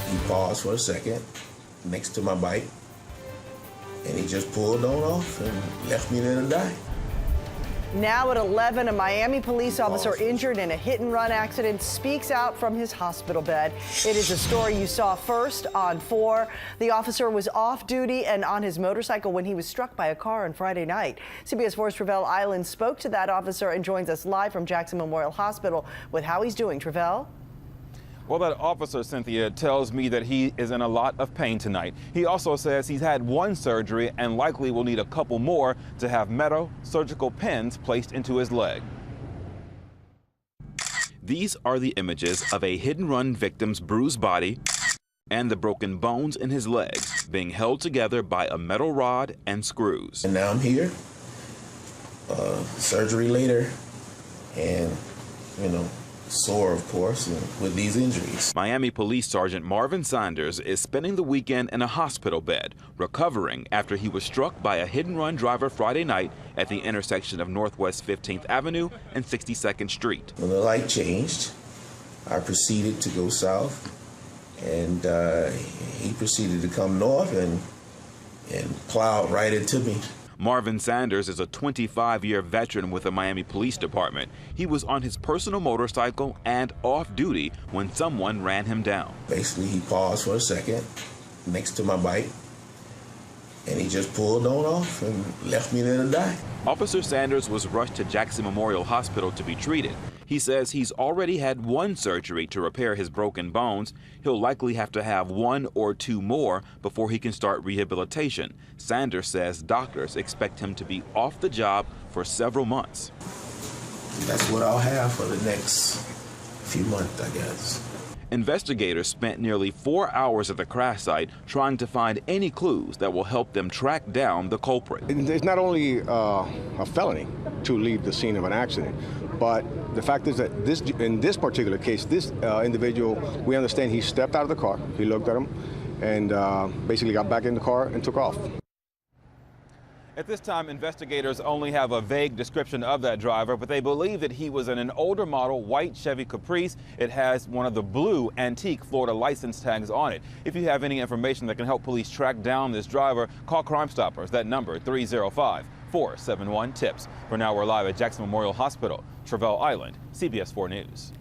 He paused for a second next to my bike, and he just pulled on off and left me there to die. Now at 11, a Miami police officer injured in a hit-and-run accident speaks out from his hospital bed. It is a story you saw first on 4. The officer was off duty and on his motorcycle when he was struck by a car on Friday night. CBS 4's Travell Island spoke to that officer and joins us live from Jackson Memorial Hospital with how he's doing. Travell? Well, that officer, Cynthia, tells me that he is in a lot of pain tonight. He also says he's had 1 surgery and likely will need a couple more to have metal surgical pins placed into his leg. These are the images of a hit-and-run victim's bruised body and the broken bones in his legs being held together by a metal rod and screws. And now I'm here, surgery later, and, sore, of course, and with these injuries. Miami Police Sergeant Marvin Sanders is spending the weekend in a hospital bed, recovering after he was struck by a hit-and-run driver Friday night at the intersection of Northwest 15th Avenue and 62nd Street. When the light changed, I proceeded to go south, and he proceeded to come north and plowed right into me. Marvin Sanders is a 25-year veteran with the Miami Police Department. He was on his personal motorcycle and off duty when someone ran him down. Basically, he paused for a second next to my bike, and he just pulled on off and left me there to die. Officer Sanders was rushed to Jackson Memorial Hospital to be treated. He says he's already had 1 surgery to repair his broken bones. He'll likely have to have 1 or 2 more before he can start rehabilitation. Sanders says doctors expect him to be off the job for several months. That's what I'll have for the next few months, I guess. Investigators spent nearly 4 hours at the crash site trying to find any clues that will help them track down the culprit. It's not only a felony to leave the scene of an accident, but the fact is that in this particular case, this individual, we understand he stepped out of the car, he looked at him, and basically got back in the car and took off. At this time, investigators only have a vague description of that driver, but they believe that he was in an older model white Chevy Caprice. It has one of the blue antique Florida license tags on it. If you have any information that can help police track down this driver, call Crime Stoppers. That number, 305-471-TIPS. For now, we're live at Jackson Memorial Hospital, Travell Island, CBS 4 News.